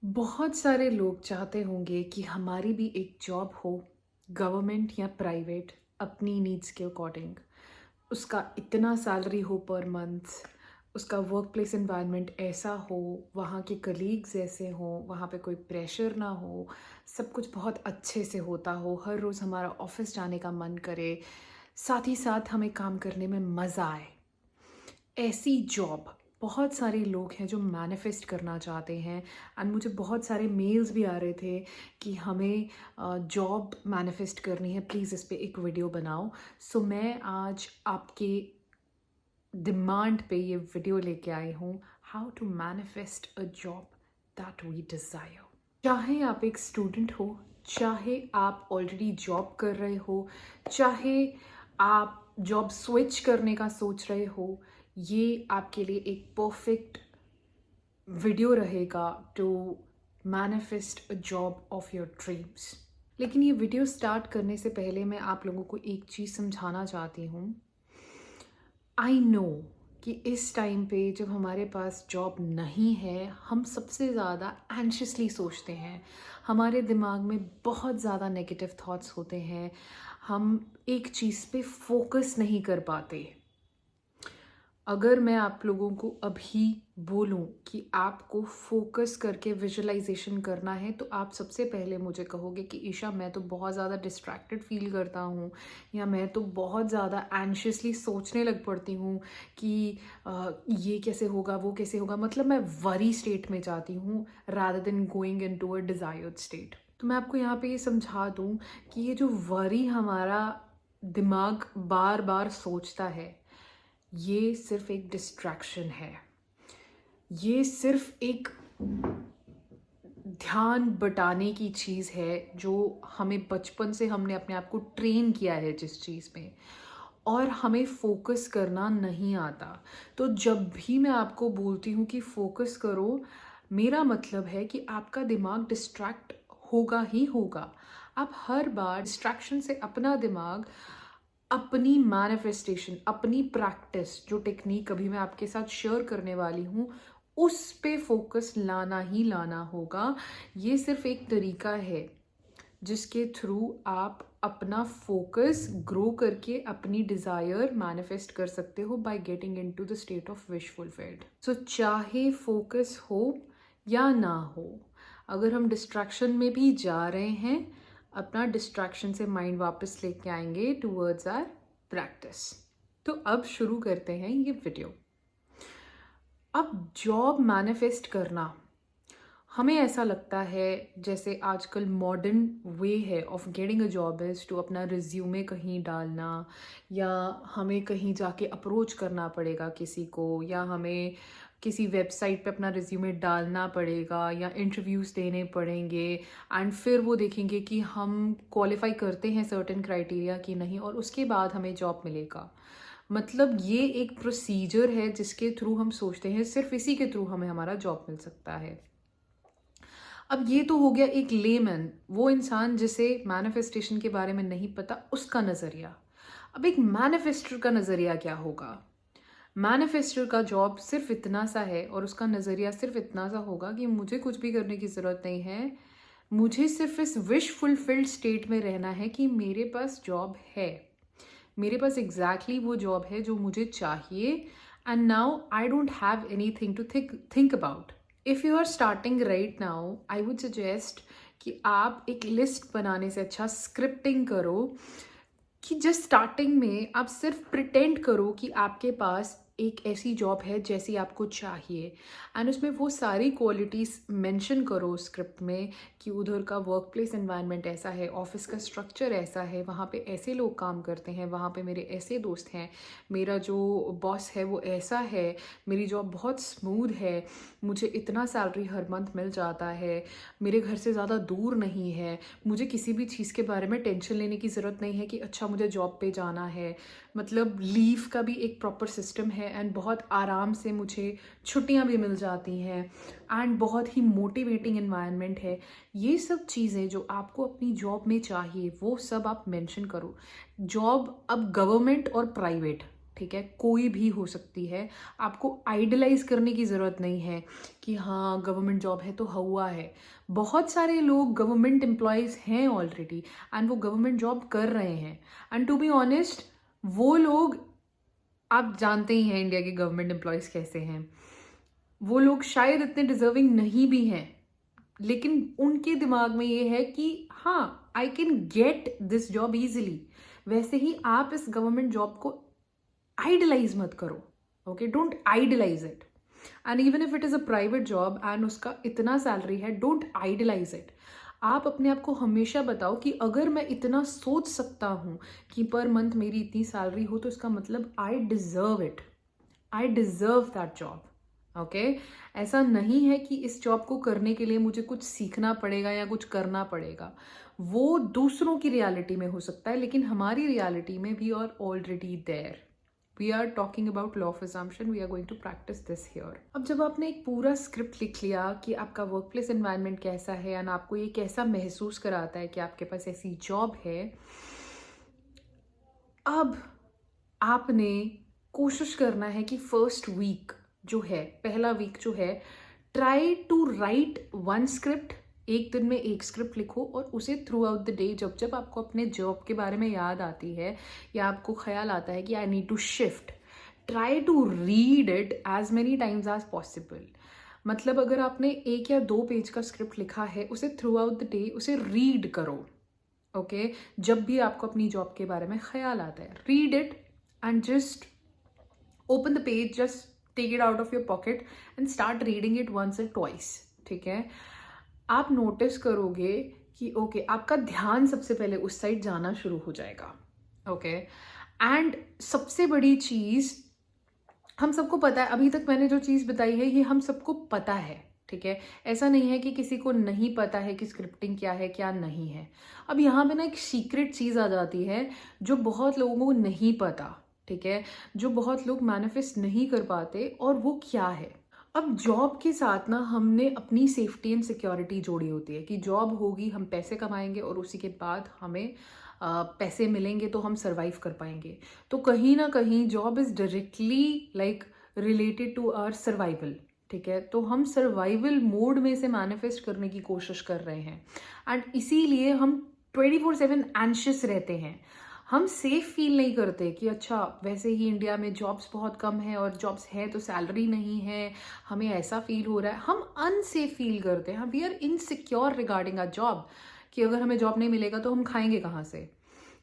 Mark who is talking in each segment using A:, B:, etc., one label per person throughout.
A: बहुत सारे लोग चाहते होंगे कि हमारी भी एक जॉब हो, गवर्नमेंट या प्राइवेट, अपनी नीड्स के अकॉर्डिंग। उसका इतना सैलरी हो पर मंथ, उसका वर्क प्लेस एनवायरनमेंट ऐसा हो, वहाँ के कलीग्स ऐसे हों, वहाँ पे कोई प्रेशर ना हो, सब कुछ बहुत अच्छे से होता हो, हर रोज़ हमारा ऑफिस जाने का मन करे, साथ ही साथ हमें काम करने में मज़ा आए। ऐसी जॉब बहुत सारे लोग हैं जो मैनिफेस्ट करना चाहते हैं। एंड मुझे बहुत सारे मेल्स भी आ रहे थे कि हमें जॉब मैनिफेस्ट करनी है, प्लीज़ इस पे एक वीडियो बनाओ। सो मैं आज आपके डिमांड पे ये वीडियो लेके आई हूँ, how to manifest a job that we desire. चाहे आप एक स्टूडेंट हो, चाहे आप ऑलरेडी जॉब कर रहे हो, चाहे आप जॉब स्विच करने का सोच रहे हो, ये आपके लिए एक परफेक्ट वीडियो रहेगा to manifest a job of your dreams. लेकिन ये वीडियो स्टार्ट करने से पहले मैं आप लोगों को एक चीज़ समझाना चाहती हूँ। आई नो कि इस टाइम पे जब हमारे पास जॉब नहीं है, हम सबसे ज़्यादा एंशियसली सोचते हैं। हमारे दिमाग में बहुत ज़्यादा नेगेटिव थॉट्स होते हैं। हम एक चीज़ पे फोकस नहीं कर पाते। अगर मैं आप लोगों को अभी बोलूं कि आपको फोकस करके विजुअलाइजेशन करना है, तो आप सबसे पहले मुझे कहोगे कि ईशा, मैं तो बहुत ज़्यादा डिस्ट्रैक्टेड फील करता हूँ, या मैं तो बहुत ज़्यादा एंशियसली सोचने लग पड़ती हूँ कि ये कैसे होगा, वो कैसे होगा। मतलब मैं वरी स्टेट में जाती हूँ rather than going into a desired state. तो मैं आपको यहाँ पे ये समझा दूँ कि ये जो वरी हमारा दिमाग बार बार सोचता है, ये सिर्फ एक डिस्ट्रैक्शन है। ये सिर्फ एक ध्यान बटाने की चीज़ है जो हमें बचपन से हमने अपने आप को ट्रेन किया है जिस चीज़ में, और हमें फोकस करना नहीं आता। तो जब भी मैं आपको बोलती हूँ कि फोकस करो, मेरा मतलब है कि आपका दिमाग डिस्ट्रैक्ट होगा ही होगा। आप हर बार डिस्ट्रैक्शन से अपना दिमाग अपनी मैनिफेस्टेशन, अपनी प्रैक्टिस, जो टेक्निक अभी मैं आपके साथ शेयर करने वाली हूँ, उस पे फोकस लाना ही लाना होगा। ये सिर्फ एक तरीका है जिसके थ्रू आप अपना फोकस ग्रो करके अपनी डिज़ायर मैनिफेस्ट कर सकते हो by getting into the state of wish fulfilled. So चाहे फोकस हो या ना हो, अगर हम डिस्ट्रैक्शन में भी जा रहे हैं, अपना डिस्ट्रैक्शन से माइंड वापस लेके आएंगे टूवर्ड्स आर प्रैक्टिस। तो अब शुरू करते हैं ये वीडियो। अब जॉब मैनिफेस्ट करना, हमें ऐसा लगता है जैसे आजकल मॉडर्न वे है of getting a job is to अपना रिज्यूमे कहीं डालना, या हमें कहीं जाके अप्रोच करना पड़ेगा किसी को, या हमें किसी वेबसाइट पे अपना रिज्यूमे डालना पड़ेगा, या इंटरव्यूज़ देने पड़ेंगे। एंड फिर वो देखेंगे कि हम क्वालिफाई करते हैं सर्टेन क्राइटेरिया कि नहीं, और उसके बाद हमें जॉब मिलेगा। मतलब ये एक प्रोसीजर है जिसके थ्रू हम सोचते हैं सिर्फ इसी के थ्रू हमें हमारा जॉब मिल सकता है। अब ये तो हो गया एक लेमैन, वो इंसान जिसे मैनिफेस्टेशन के बारे में नहीं पता, उसका नज़रिया। अब एक मैनिफेस्टर का नज़रिया क्या होगा? मैनिफेस्टर का जॉब सिर्फ इतना सा है और उसका नज़रिया सिर्फ इतना सा होगा कि मुझे कुछ भी करने की ज़रूरत नहीं है, मुझे सिर्फ इस विश फुलफिल्ड स्टेट में रहना है कि मेरे पास जॉब है, मेरे पास एग्जैक्टली वो जॉब है जो मुझे चाहिए, and now I don't have anything to think about. If you are starting right now, I would suggest कि आप एक लिस्ट बनाने से अच्छा स्क्रिप्टिंग करो, कि जस्ट स्टार्टिंग में आप सिर्फ प्रिटेंड करो कि आपके पास एक ऐसी जॉब है जैसी आपको चाहिए, एंड उसमें वो सारी क्वालिटीज़ मेंशन करो स्क्रिप्ट में कि उधर का वर्क प्लेस एनवायरनमेंट ऐसा है, ऑफिस का स्ट्रक्चर ऐसा है, वहाँ पे ऐसे लोग काम करते हैं, वहाँ पे मेरे ऐसे दोस्त हैं, मेरा जो बॉस है वो ऐसा है, मेरी जॉब बहुत स्मूथ है, मुझे इतना सैलरी हर मंथ मिल जाता है, मेरे घर से ज़्यादा दूर नहीं है, मुझे किसी भी चीज़ के बारे में टेंशन लेने की ज़रूरत नहीं है कि अच्छा मुझे जॉब पे जाना है। मतलब लीव का भी एक प्रॉपर सिस्टम है, एंड बहुत आराम से मुझे छुट्टियां भी मिल जाती हैं, एंड बहुत ही मोटिवेटिंग एनवायरनमेंट है। ये सब चीज़ें जो आपको अपनी जॉब में चाहिए वो सब आप मेंशन करो। जॉब अब गवर्नमेंट और प्राइवेट ठीक है, कोई भी हो सकती है। आपको आइडलाइज करने की ज़रूरत नहीं है कि हाँ गवर्नमेंट जॉब है तो हुआ है। बहुत सारे लोग गवर्नमेंट एम्प्लॉयज़ हैं ऑलरेडी एंड वो गवर्नमेंट जॉब कर रहे हैं। एंड टू बी ऑनेस्ट, वो लोग, आप जानते ही हैं इंडिया के गवर्नमेंट एम्प्लॉयज़ कैसे हैं, वो लोग शायद इतने डिजर्विंग नहीं भी हैं, लेकिन उनके दिमाग में ये है कि हाँ I can get this job easily. वैसे ही आप इस गवर्नमेंट जॉब को आइडलाइज मत करो, okay, don't idealize it. And even if it is a private job and उसका इतना सैलरी है, डोंट आइडलाइज इट। आप अपने आप को हमेशा बताओ कि अगर मैं इतना सोच सकता हूँ कि पर मंथ मेरी इतनी सैलरी हो, तो इसका मतलब I deserve it, I deserve that job, okay. ऐसा नहीं है कि इस जॉब को करने के लिए मुझे कुछ सीखना पड़ेगा या कुछ करना पड़ेगा। वो दूसरों की रियलिटी में हो सकता है, लेकिन हमारी रियलिटी में we are already there. We are talking about law of assumption, we are going to practice this here. अब जब आपने एक पूरा स्क्रिप्ट लिख लिया कि आपका वर्क प्लेस एनवायरनमेंट कैसा है एंड आपको ये कैसा महसूस कराता है कि आपके पास ऐसी जॉब है, अब आपने कोशिश करना है कि फर्स्ट वीक जो है, पहला वीक जो है, try to write one script. एक दिन में एक स्क्रिप्ट लिखो और उसे थ्रू आउट द डे, जब जब आपको अपने जॉब के बारे में याद आती है या आपको ख्याल आता है कि I need to shift, try to read it as many times as possible. मतलब अगर आपने 1 या 2 पेज का स्क्रिप्ट लिखा है, उसे थ्रू आउट द डे उसे रीड करो, ओके। जब भी आपको अपनी जॉब के बारे में ख्याल आता है, read it and just open the page, just take it out of your pocket and start reading it once or twice, ठीक है। आप नोटिस करोगे कि ओके आपका ध्यान सबसे पहले उस साइड जाना शुरू हो जाएगा, ओके। एंड सबसे बड़ी चीज़, हम सबको पता है, अभी तक मैंने जो चीज़ बताई है ये हम सबको पता है, ठीक है। ऐसा नहीं है कि किसी को नहीं पता है कि स्क्रिप्टिंग क्या है क्या नहीं है। अब यहाँ पे ना एक सीक्रेट चीज़ आ जाती है जो बहुत लोगों को नहीं पता, ठीक है, जो बहुत लोग मैनिफेस्ट नहीं कर पाते, और वो क्या है। अब जॉब के साथ ना हमने अपनी सेफ्टी एंड सिक्योरिटी जोड़ी होती है कि जॉब होगी, हम पैसे कमाएंगे और उसी के बाद हमें पैसे मिलेंगे तो हम सर्वाइव कर पाएंगे। तो कहीं ना कहीं job is directly like related to our survival, ठीक है। तो हम सर्वाइवल मोड में से मैनिफेस्ट करने की कोशिश कर रहे हैं एंड इसीलिए हम 24/7 एंशियस रहते हैं। हम सेफ फील नहीं करते कि अच्छा वैसे ही इंडिया में जॉब्स बहुत कम है और जॉब्स है तो सैलरी नहीं है, हमें ऐसा फील हो रहा है, हम अनसेफ फील करते हैं, we are insecure regarding a job कि अगर हमें जॉब नहीं मिलेगा तो हम खाएंगे कहाँ से।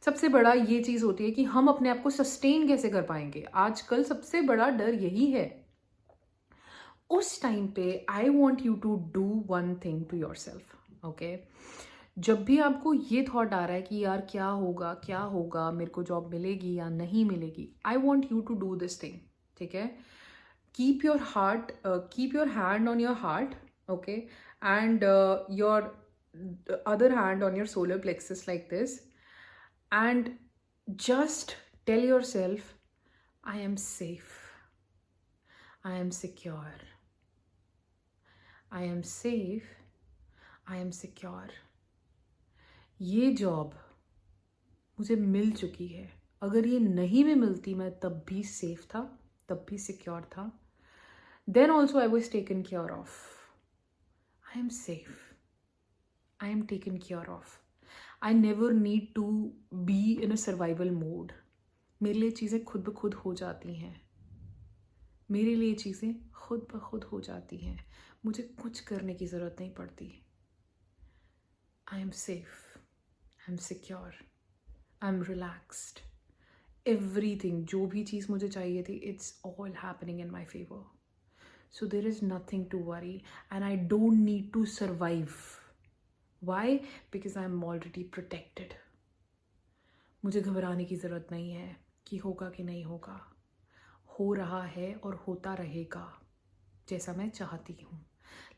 A: सबसे बड़ा ये चीज़ होती है कि हम अपने आप को सस्टेन कैसे कर पाएंगे। आजकल सबसे बड़ा डर यही है। उस टाइम पे I want you to do one thing to yourself, okay. जब भी आपको ये थॉट आ रहा है कि यार क्या होगा, मेरे को जॉब मिलेगी या नहीं मिलेगी, I want you to do this thing, ठीक है। Keep your hand on your heart, okay, and your other hand on your solar plexus like this, and just tell yourself, I am safe, I am secure, I am safe, I am secure। ये job मुझे मिल चुकी है, अगर ये नहीं भी मिलती मैं तब भी सेफ था, तब भी सिक्योर था। Then also I was taken care of, I am safe, I am taken care of, I never need to be in a survival mode. मेरे लिए चीज़ें खुद ब खुद हो जाती हैं, मेरे लिए चीज़ें खुद ब खुद हो जाती हैं, मुझे कुछ करने की ज़रूरत नहीं पड़ती। I am safe, I am secure, I am relaxed, everything, जो भी चीज़ मुझे चाहिए थी, it's all happening in my favour. So there is nothing to worry and I don't need to survive. Why? Because I am already protected. मुझे घबराने की ज़रूरत नहीं है कि होगा कि नहीं होगा, हो रहा है और होता रहेगा जैसा मैं चाहती हूँ।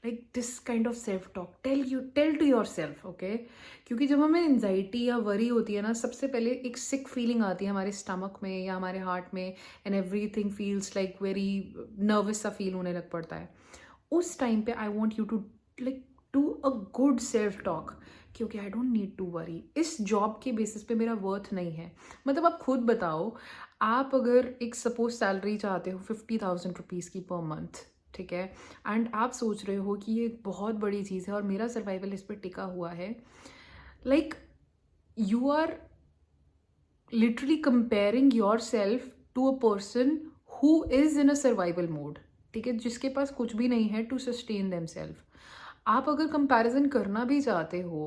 A: Like this kind of self talk, tell to yourself, okay. क्योंकि जब हमें एंजाइटी या वरी होती है ना, सबसे पहले एक सिक फीलिंग आती है हमारे स्टमक में या हमारे हार्ट में, and everything feels like very nervous सा फील होने लग पड़ता है। उस टाइम पे I want you to like do a good self talk क्योंकि I don't need to worry, इस जॉब के बेसिस पे मेरा वर्थ नहीं है। मतलब आप खुद बताओ, आप अगर एक सपोज सैलरी चाहते हो 50,000 रुपीज़ की पर मंथ, ठीक है, एंड आप सोच रहे हो कि ये एक बहुत बड़ी चीज़ है और मेरा सर्वाइवल इस पर टिका हुआ है, like you are literally comparing yourself to a person who is in a survival mode, ठीक है, जिसके पास कुछ भी नहीं है to sustain themselves। आप अगर कंपैरिजन करना भी चाहते हो,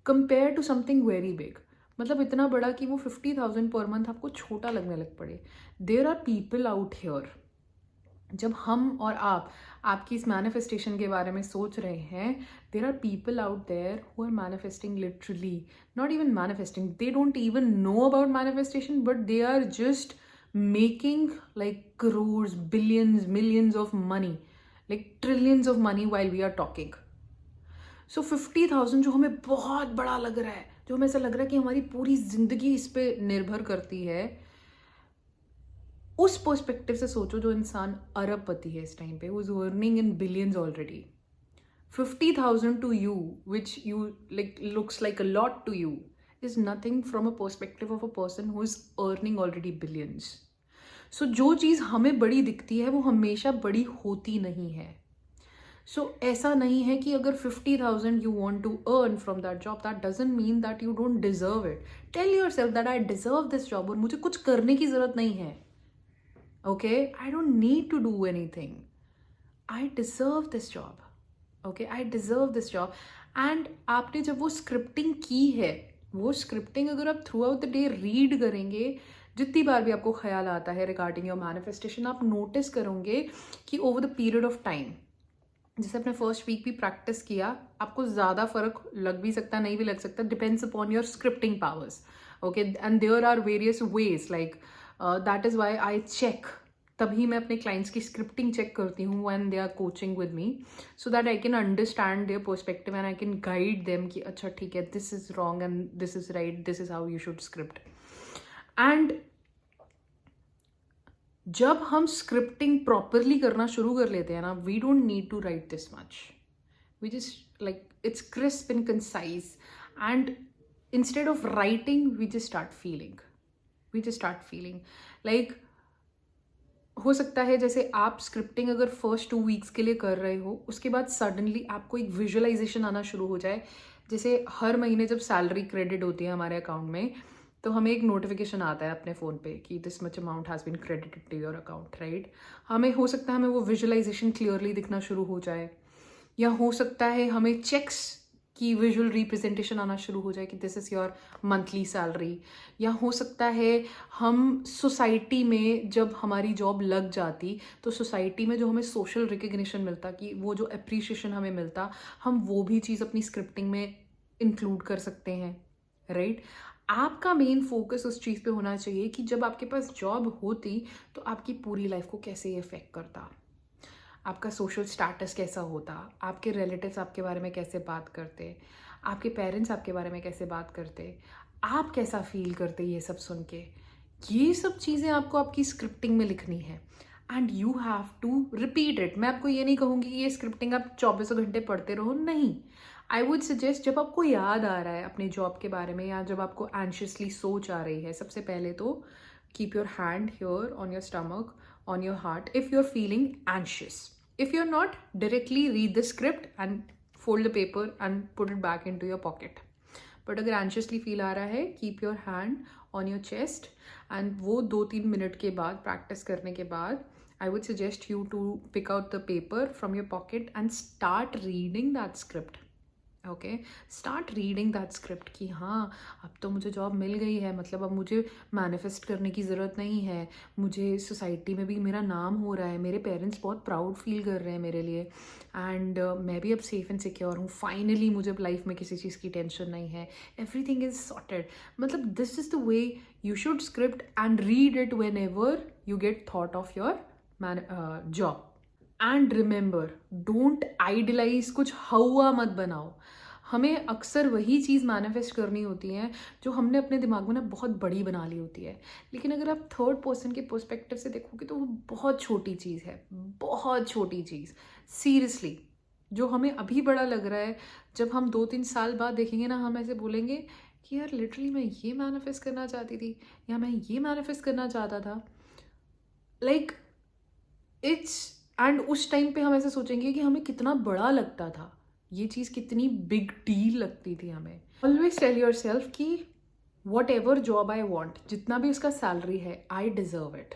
A: compare to something very big, मतलब इतना बड़ा कि वो 50,000 पर मंथ आपको छोटा लगने लग पड़े। There are people out here, जब हम और आप आपकी इस मैनिफेस्टेशन के बारे में सोच रहे हैं, there are people out there who are manifesting literally, not even manifesting, they don't even know about manifestation, but they are just making like crores, billions, millions of money, like trillions of money while we are talking. So 50,000 जो हमें बहुत बड़ा लग रहा है, जो हमें ऐसा लग रहा है कि हमारी पूरी जिंदगी इस पर निर्भर करती है, उस पर्सपेक्टिव से सोचो जो इंसान अरबपति है इस टाइम पे, who is earning in billions already. 50,000 to you, which you like looks like a lot to you, is nothing from a perspective of a person who is earning already billions. So जो चीज़ हमें बड़ी दिखती है वो हमेशा बड़ी होती नहीं है। सो ऐसा नहीं है कि अगर 50,000 you want to earn from that job, that doesn't mean that you don't deserve it. Tell yourself that I deserve this job और मुझे कुछ करने की ज़रूरत नहीं है। Okay, I don't need to do anything. I deserve this job. Okay, I deserve this job. And आपने जब वो स्क्रिप्टिंग की है, वो स्क्रिप्टिंग अगर आप through out the day read करेंगे, जितनी बार भी आपको ख्याल आता है रिगार्डिंग योर मैनिफेस्टेशन, आप नोटिस करोगे कि over the period of time, जैसे आपने फर्स्ट वीक भी प्रैक्टिस किया, आपको ज़्यादा फर्क लग भी सकता, नहीं भी लग सकता, depends upon your scripting powers. Okay, and there are various ways, like that is why I check, तभी मैं अपने क्लाइंट्स की स्क्रिप्टिंग चेक करती हूँ when they are coaching with me, so that I can understand their perspective and I can guide them कि अच्छा ठीक है, this is wrong and this is right, this is how you should script. And जब हम scripting properly करना शुरू कर लेते हैं ना, we don't need to write this much, we just like it's crisp and concise, and instead of writing we just start feeling, like हो सकता है जैसे आप स्क्रिप्टिंग अगर फर्स्ट 2 वीक्स के लिए कर रहे हो, उसके बाद सडनली आपको एक विजुअलाइजेशन आना शुरू हो जाए। जैसे हर महीने जब सैलरी क्रेडिट होती है हमारे अकाउंट में, तो हमें एक नोटिफिकेशन आता है अपने फ़ोन पे कि this much amount has been credited to your account, right. हमें हो सकता है हमें वो विजुअलाइजेशन क्लियरली दिखना शुरू हो जाए, या हो सकता है हमें चेक्स की विजुअल रिप्रेजेंटेशन आना शुरू हो जाए कि this is your monthly salary, या हो सकता है हम सोसाइटी में जब हमारी जॉब लग जाती तो सोसाइटी में जो हमें सोशल रिकग्निशन मिलता, कि वो जो अप्रिसिएशन हमें मिलता, हम वो भी चीज़ अपनी स्क्रिप्टिंग में इंक्लूड कर सकते हैं, राइट। आपका मेन फोकस उस चीज़ पे होना चाहिए कि जब आपके पास जॉब होती तो आपकी पूरी लाइफ को कैसे ये इफेक्ट करता, आपका सोशल स्टेटस कैसा होता, आपके रिलेटिव्स आपके बारे में कैसे बात करते, आपके पेरेंट्स आपके बारे में कैसे बात करते, आप कैसा फील करते, ये सब सुन के। ये सब चीज़ें आपको आपकी स्क्रिप्टिंग में लिखनी है, and you have to repeat it. मैं आपको ये नहीं कहूँगी कि ये स्क्रिप्टिंग आप 24 घंटे पढ़ते रहो, नहीं। आई वुड सजेस्ट जब आपको याद आ रहा है अपने जॉब के बारे में, या जब आपको एंशियसली सोच आ रही है, सबसे पहले तो keep your hand here on your stomach, on your heart, if you are feeling anxious. If you're not, directly read the script and fold the paper and put it back into your pocket. But अगर anxiously feel आ रहा है, keep your hand on your chest, and वो 2-3 minute के बाद practice करने के बाद I would suggest you to pick out the paper from your pocket and start reading that script. Okay, start reading that script कि हाँ, अब तो मुझे जॉब मिल गई है, मतलब अब मुझे मैनिफेस्ट करने की ज़रूरत नहीं है, मुझे सोसाइटी में भी मेरा नाम हो रहा है, मेरे पेरेंट्स बहुत प्राउड फील कर रहे हैं मेरे लिए, एंड मैं भी अब सेफ एंड सिक्योर हूँ, फाइनली मुझे अब लाइफ में किसी चीज़ की टेंशन नहीं है, एवरीथिंग इज़ सॉर्टेड। मतलब this is the way you should script and read it whenever you get thought of your job. And remember, don't idealize, कुछ हवा मत बनाओ। हमें अक्सर वही चीज़ मैनिफेस्ट करनी होती है जो हमने अपने दिमाग में ना बहुत बड़ी बना ली होती है, लेकिन अगर आप थर्ड पर्सन के पर्सपेक्टिव से देखोगे तो वो बहुत छोटी चीज़ है, बहुत छोटी चीज़। सीरियसली, जो हमें अभी बड़ा लग रहा है, जब हम 2-3 साल बाद देखेंगे ना, हम ऐसे बोलेंगे कि यार लिटरली मैं ये मैनिफेस्ट करना चाहती थी, या मैं ये मैनिफेस्ट करना चाहता था। लाइक इट्स एंड उस टाइम पे हम ऐसे सोचेंगे कि हमें कितना बड़ा लगता था, ये चीज़ कितनी बिग डील लगती थी हमें। ऑलवेज टेल योर सेल्फ कि what ever job I want, जितना भी उसका सैलरी है, आई डिज़र्व इट।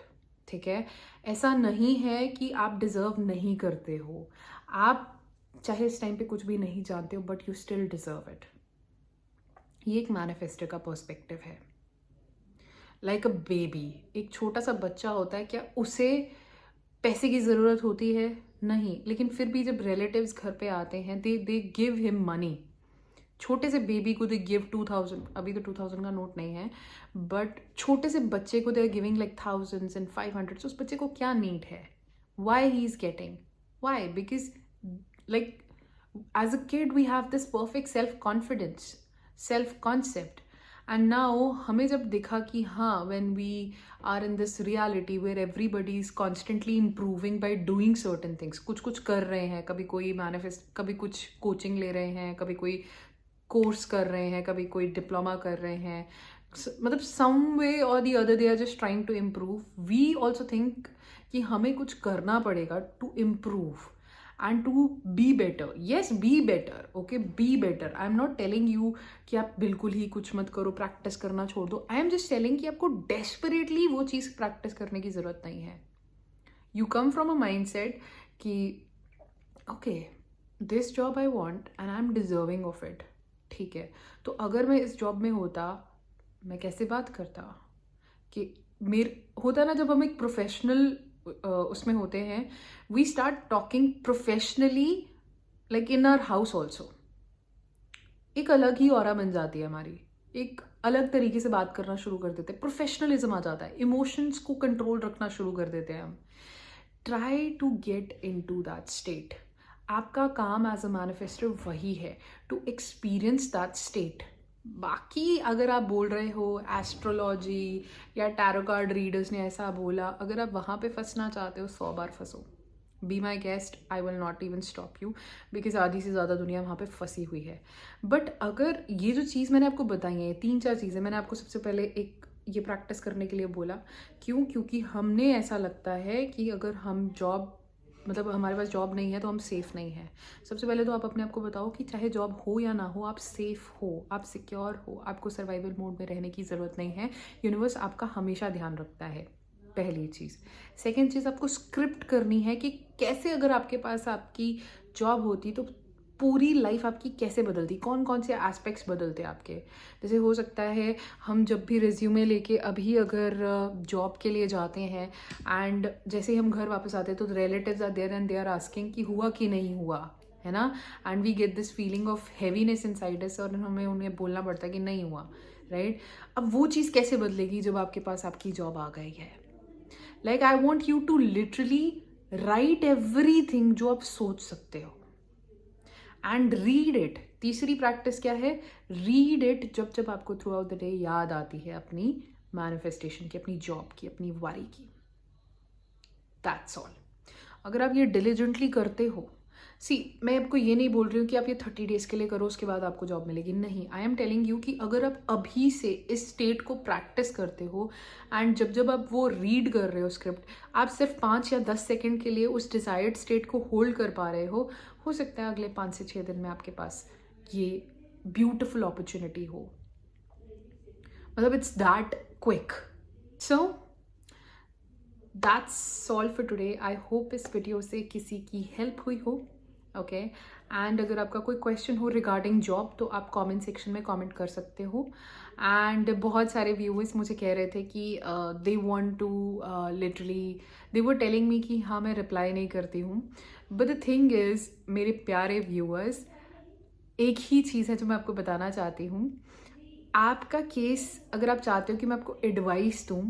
A: ठीक है, ऐसा नहीं है कि आप डिज़र्व नहीं करते हो। आप चाहे इस टाइम पे कुछ भी नहीं जानते हो, but you still deserve it. ये एक मैनिफेस्टर का पर्सपेक्टिव है। लाइक अ बेबी, एक छोटा सा बच्चा होता है, क्या उसे पैसे की ज़रूरत होती है? नहीं, लेकिन फिर भी जब रिलेटिव्स घर पे आते हैं, दे गिव हिम मनी। छोटे से बेबी को दे गिव 2000, अभी तो 2000 का नोट नहीं है, बट छोटे से बच्चे को they are giving like thousands and 500। उस बच्चे को क्या नीड है? Why he is getting? Why? Because like as a kid we have this perfect self confidence, self concept, and now हमें जब दिखा कि हाँ, when we are in this reality where everybody is constantly improving by doing certain things, कुछ कुछ कर रहे हैं, कभी कोई मैनिफेस्ट, कभी कुछ कोचिंग ले रहे हैं, कभी कोई कोर्स कर रहे हैं, कभी कोई डिप्लोमा कर रहे हैं, मतलब सम वे और the other they are just trying to improve. We also think कि हमें कुछ करना पड़ेगा to improve and to be better. Yes, be better, okay, be better. I am not telling you कि आप बिल्कुल ही कुछ मत करो, प्रैक्टिस करना छोड़ दो। आई एम जस्ट टेलिंग कि आपको डेस्परेटली वो चीज़ प्रैक्टिस करने की ज़रूरत नहीं है। You come from a mind set कि okay, this job I want and I am deserving of it. ठीक है, तो अगर मैं इस जॉब में होता, मैं कैसे बात करता? कि मेरे होता ना, जब हम एक प्रोफेशनल उसमें होते हैं, we start talking professionally like in our house also. एक अलग ही ऑरा बन जाती है हमारी, एक अलग तरीके से बात करना शुरू कर देते हैं, प्रोफेशनलिज्म आ जाता है, इमोशंस को कंट्रोल रखना शुरू कर देते हैं हम। Try to get into that state. आपका काम एज अ मैनिफेस्टर वही है, टू एक्सपीरियंस दैट स्टेट। बाकी अगर आप बोल रहे हो एस्ट्रोलॉजी या टैरो कार्ड रीडर्स ने ऐसा बोला, अगर आप वहाँ पे फंसना चाहते हो, 100 बार फंसो। Be my guest, I will not even stop you, because आधी से ज़्यादा दुनिया वहाँ पे फंसी हुई है। बट अगर ये जो चीज़ मैंने आपको बताई है, 3-4 चीज़ें मैंने आपको सबसे पहले एक ये प्रैक्टिस करने के लिए बोला। क्यों? क्योंकि हमने ऐसा लगता है कि अगर हम जॉब, मतलब हमारे पास जॉब नहीं है तो हम सेफ़ नहीं हैं। सबसे पहले तो आप अपने आप को बताओ कि चाहे जॉब हो या ना हो, आप सेफ़ हो, आप सिक्योर हो, आपको सर्वाइवल मोड में रहने की ज़रूरत नहीं है। यूनिवर्स आपका हमेशा ध्यान रखता है, पहली चीज़। सेकेंड चीज़, आपको स्क्रिप्ट करनी है कि कैसे अगर आपके पास आपकी जॉब होती तो पूरी लाइफ आपकी कैसे बदलती, कौन कौन से एस्पेक्ट्स बदलते आपके। जैसे हो सकता है हम जब भी रिज्यूमे लेके अभी अगर जॉब के लिए जाते हैं, एंड जैसे ही हम घर वापस आते हैं तो relatives are there and they are asking कि हुआ कि नहीं हुआ, है ना, and we get this feeling of heaviness inside us, और हमें उन्हें बोलना पड़ता है कि नहीं हुआ, राइट। अब वो चीज़ कैसे बदलेगी जब आपके पास आपकी जॉब आ गई है? Like I want you to literally write everything जो आप सोच सकते हो, एंड रीड इट। तीसरी प्रैक्टिस क्या है? रीड इट जब जब आपको थ्रू आउट द डे याद आती है अपनी मैनिफेस्टेशन की, अपनी जॉब की, अपनी वारी की। That's all. अगर आप ये डिलीजेंटली करते हो, सी, मैं आपको ये नहीं बोल रही हूँ कि आप ये 30 डेज़ के लिए करो उसके बाद आपको जॉब मिलेगी, नहीं। आई एम टेलिंग यू कि अगर आप अभी से इस स्टेट को प्रैक्टिस करते हो, एंड जब जब आप वो रीड कर रहे हो स्क्रिप्ट, आप सिर्फ 5 या 10 सेकेंड के लिए उस डिजायर्ड स्टेट को होल्ड कर पा रहे हो सकता है अगले 5 से 6 दिन में आपके पास ये ब्यूटिफुल अपॉर्चुनिटी हो। मतलब it's that quick. So that's all for today. I hope इस वीडियो से किसी की हेल्प हुई हो, ओके। एंड अगर आपका कोई क्वेश्चन हो रिगार्डिंग जॉब तो आप कमेंट सेक्शन में कमेंट कर सकते हो। एंड बहुत सारे व्यूअर्स मुझे कह रहे थे कि they want to literally, they were telling me कि हाँ मैं रिप्लाई नहीं करती हूँ। बट द थिंग इज़, मेरे प्यारे व्यूअर्स, एक ही चीज़ है जो मैं आपको बताना चाहती हूँ। आपका केस, अगर आप चाहते हो कि मैं आपको एडवाइस दूँ,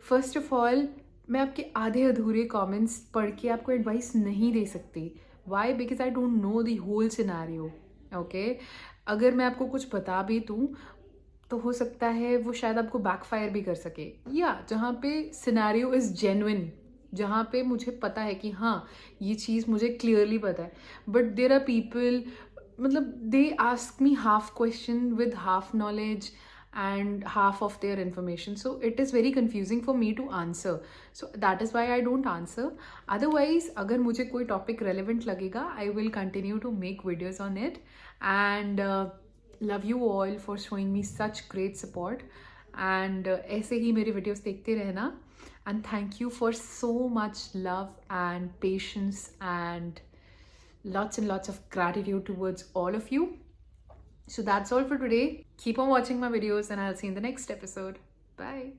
A: फर्स्ट ऑफ ऑल मैं आपके आधे अधूरे कमेंट्स पढ़ के आपको एडवाइस नहीं दे सकती। Why? Because I don't know the whole scenario, okay. अगर मैं आपको कुछ बता भी दूँ तो हो सकता है वो शायद आपको बैकफायर भी कर सके, या जहाँ पे सिनेरियो इज़ जेन्युइन, जहाँ पे मुझे पता है कि हाँ ये चीज़ मुझे क्लियरली पता है, बट देर आर पीपल, मतलब they ask me half question with half knowledge and half of their information, so it is very confusing for me to answer. So that is why I don't answer. Otherwise अगर मुझे कोई topic relevant लगेगा, I will continue to make videos on it. And love you all for showing me such great support. And ऐसे ही मेरे videos देखते रहना. And thank you for so much love and patience and lots of gratitude towards all of you. So that's all for today. Keep on watching my videos and I'll see you in the next episode. Bye.